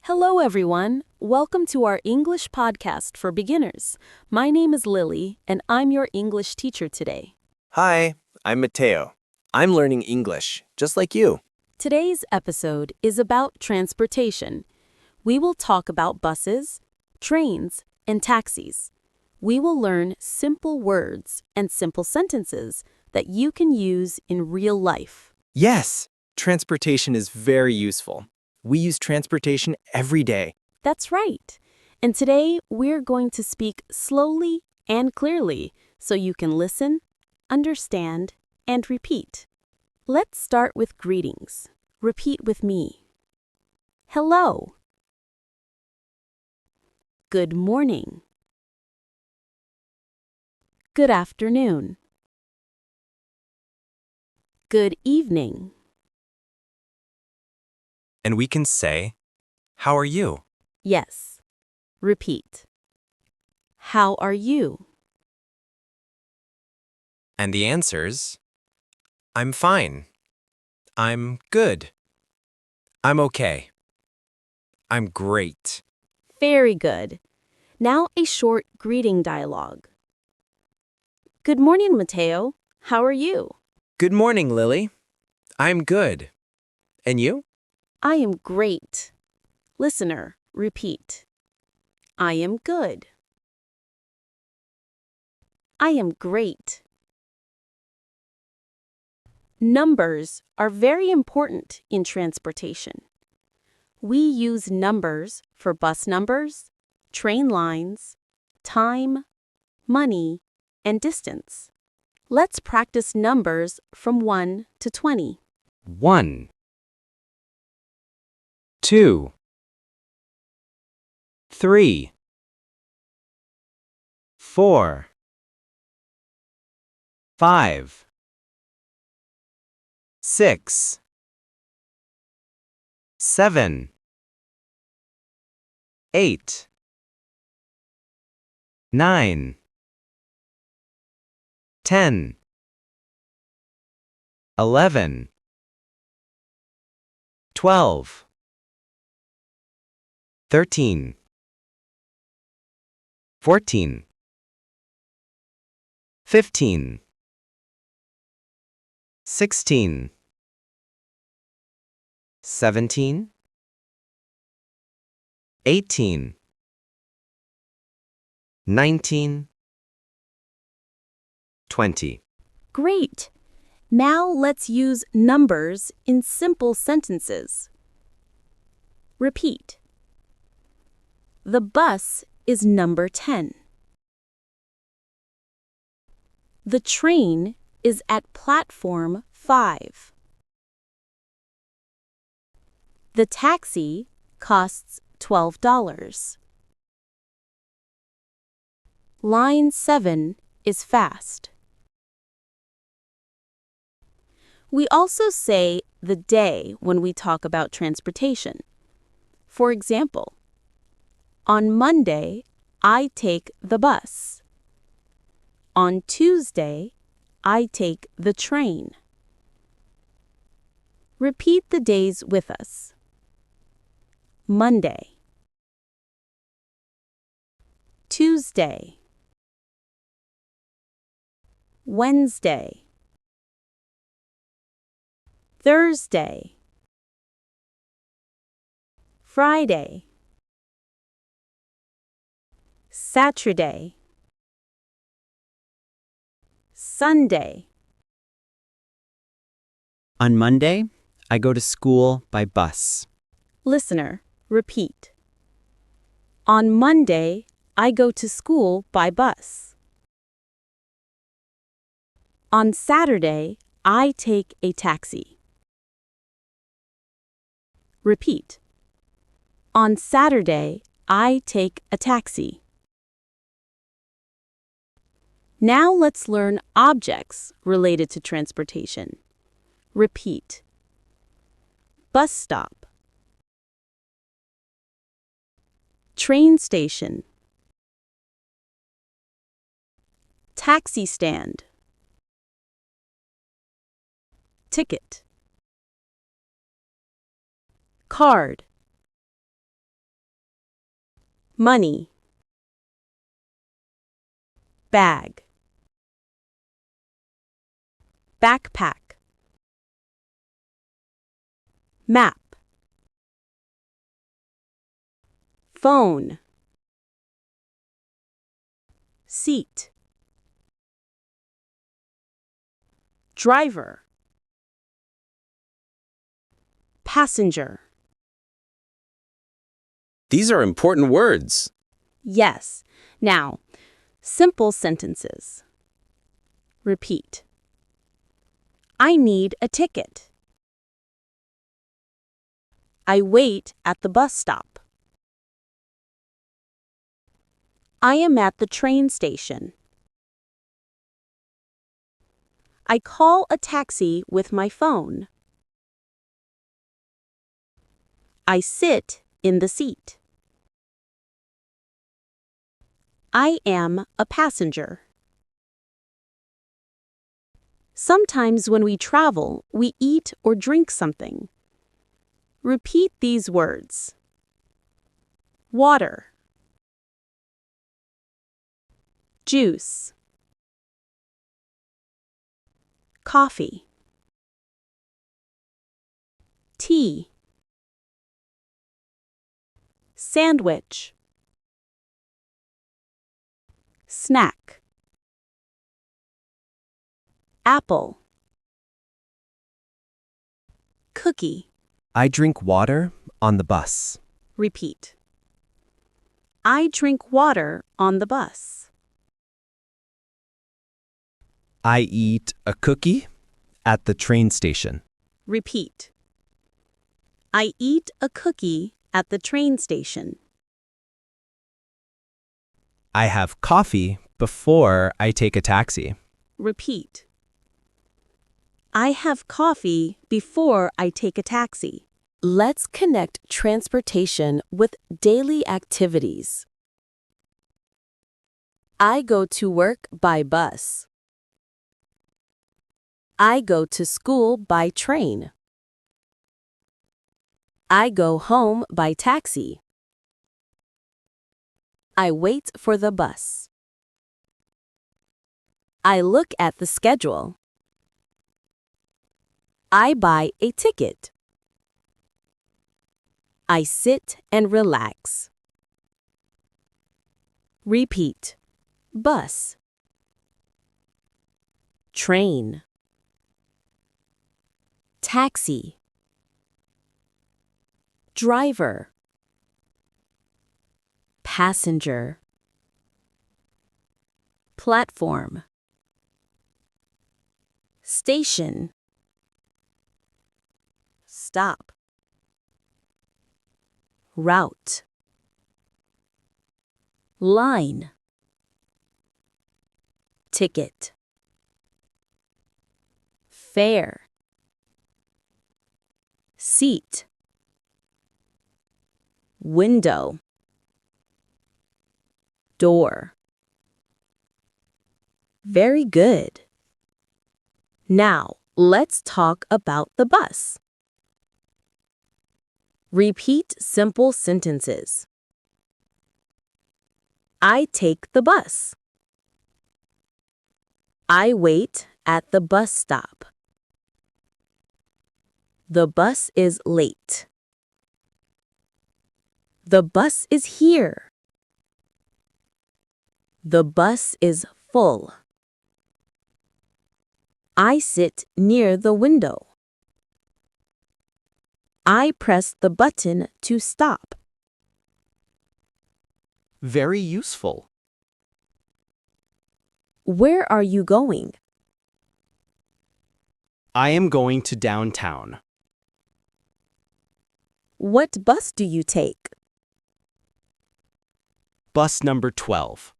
Hello, everyone. Welcome to our English podcast for beginners. My name is Lily, and I'm your English teacher today. Hi, I'm Mateo. I'm learning English, just like you. Today's episode is about transportation. We will talk about buses, trains, and taxis. We will learn simple words and simple sentences that you can use in real life. Yes, transportation is very useful. We use transportation every day. That's right. And today we're going to speak slowly and clearly so you can listen, understand, and repeat. Let's start with greetings. Repeat with me. Hello. Good morning. Good afternoon. Good evening. And we can say, how are you? Yes. Repeat. How are you? And the answers, I'm fine. I'm good. I'm okay. I'm great. Very good. Now a short greeting dialogue. Good morning, Mateo. How are you? Good morning, Lily. I'm good. And you? I am great. Listener, repeat. I am good. I am great. Numbers are very important in transportation. We use numbers for bus numbers, train lines, time, money, and distance. Let's practice numbers from 1 to 20. 1, 2, 3, 4, 5, 6, 7, 8, 9, 10, 11, 12, 13, 14, 15, 16, 17, 18, 19, 20. Great! Now let's use numbers in simple sentences. Repeat. The bus is number 10. The train is at platform 5. The taxi costs $12. Line 7 is fast. We also say the day when we talk about transportation. For example, on Monday, I take the bus. On Tuesday, I take the train. Repeat the days with us. Monday, Tuesday, Wednesday, Thursday, Friday, Saturday, Sunday. On Monday, I go to school by bus. Listener, repeat. On Monday, I go to school by bus. On Saturday, I take a taxi. Repeat. On Saturday, I take a taxi. Now let's learn objects related to transportation. Repeat. Bus stop. Train station. Taxi stand. Ticket. Card. money, bag, backpack, map, phone, seat, driver, passenger. These are important words. Yes. Now, simple sentences. Repeat. I need a ticket. I wait at the bus stop. I am at the train station. I call a taxi with my phone. I sit in the seat. I am a passenger. Sometimes when we travel, we eat or drink something. Repeat these words. Water, juice, coffee, tea, sandwich, snack, apple, cookie. I drink water on the bus. Repeat. I drink water on the bus. I eat a cookie at the train station. Repeat. I eat a cookie at the train station. I have coffee before I take a taxi. Repeat. I have coffee before I take a taxi. Let's connect transportation with daily activities. I go to work by bus. I go to school by train. I go home by taxi. I wait for the bus. I look at the schedule. I buy a ticket. I sit and relax. Repeat. Bus, train, taxi, driver, passenger, platform, station, stop, route, line, ticket, fare, seat, window, door. Very good. Now, let's talk about the bus. Repeat simple sentences. I take the bus. I wait at the bus stop. The bus is late. The bus is here. The bus is full. I sit near the window. I press the button to stop. Very useful. Where are you going? I am going to downtown. What bus do you take? Bus number 12.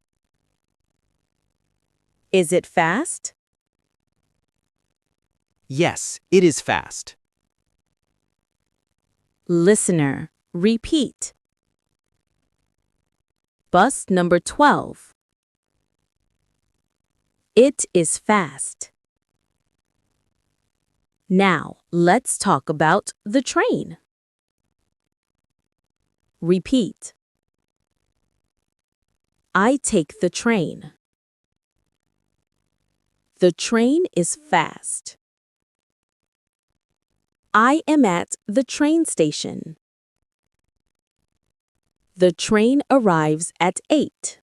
Is it fast? Yes, it is fast. Listener, repeat. Bus number 12. It is fast. Now, let's talk about the train. Repeat. I take the train. The train is fast. I am at the train station. The train arrives at 8.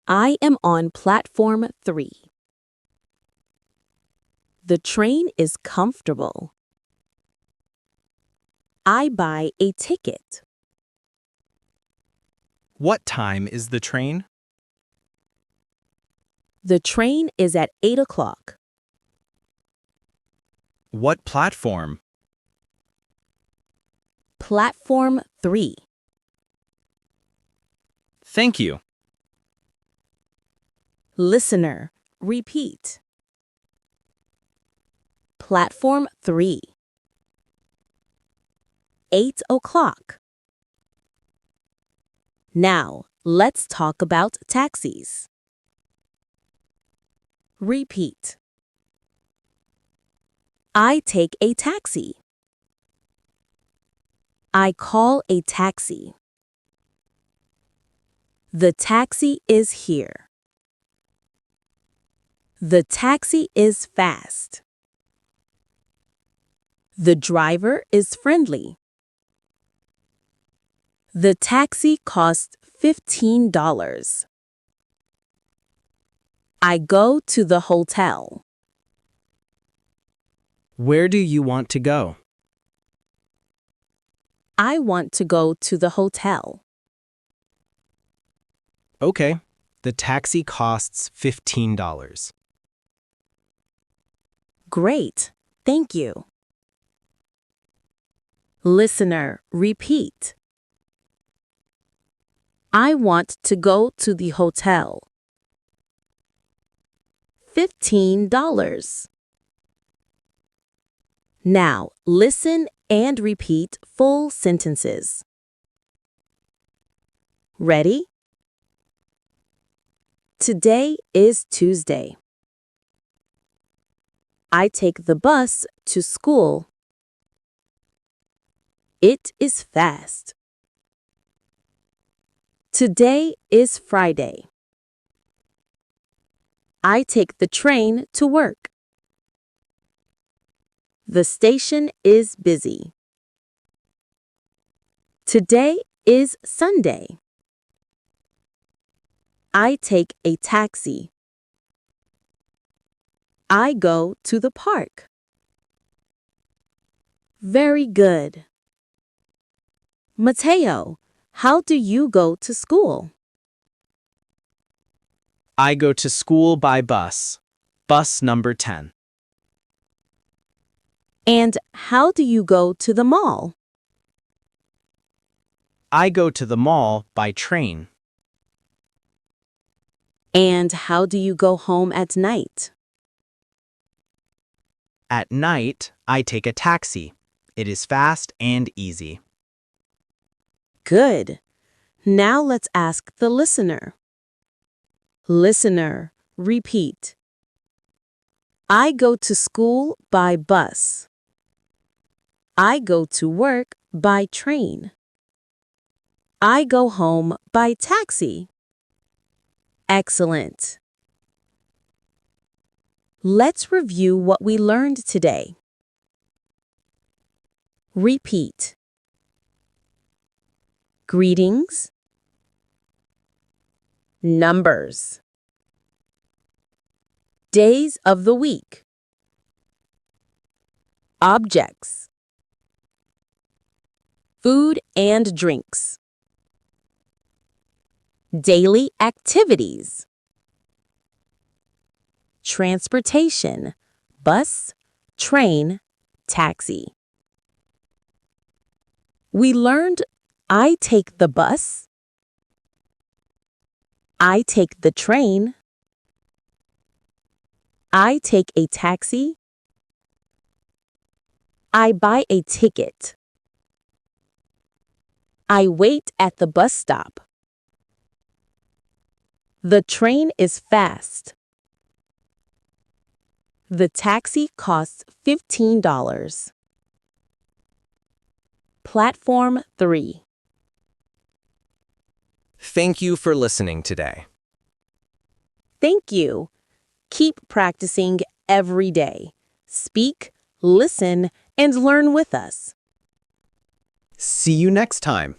I am on platform 3. The train is comfortable. I buy a ticket. What time is the train? The train is at 8 o'clock. What platform? Platform 3. Thank you. Listener, repeat. Platform 3. 8 o'clock. Now, let's talk about taxis. Repeat. I take a taxi. I call a taxi. The taxi is here. The taxi is fast. The driver is friendly. The taxi costs $15. I go to the hotel. Where do you want to go? I want to go to the hotel. Okay. The taxi costs $15. Great. Thank you. Listener, repeat. I want to go to the hotel. $15. Now, listen and repeat full sentences. Ready? Today is Tuesday. I take the bus to school. It is fast. Today is Friday. I take the train to work. The station is busy. Today is Sunday. I take a taxi. I go to the park. Very good. Mateo, how do you go to school? I go to school by bus. Bus number 10. And how do you go to the mall? I go to the mall by train. And how do you go home at night? At night, I take a taxi. It is fast and easy. Good. Now let's ask the listener. Listener, repeat. I go to school by bus. I go to work by train. I go home by taxi. Excellent. Let's review what we learned today. Repeat. Greetings. Numbers. Days of the week. Objects. Food and drinks. Daily activities. Transportation. Bus, train, taxi. We learned I take the bus. I take the train. I take a taxi. I buy a ticket. I wait at the bus stop. The train is fast. The taxi costs $15. Platform 3. Thank you for listening today. Thank you. Keep practicing every day. Speak, listen, and learn with us. See you next time.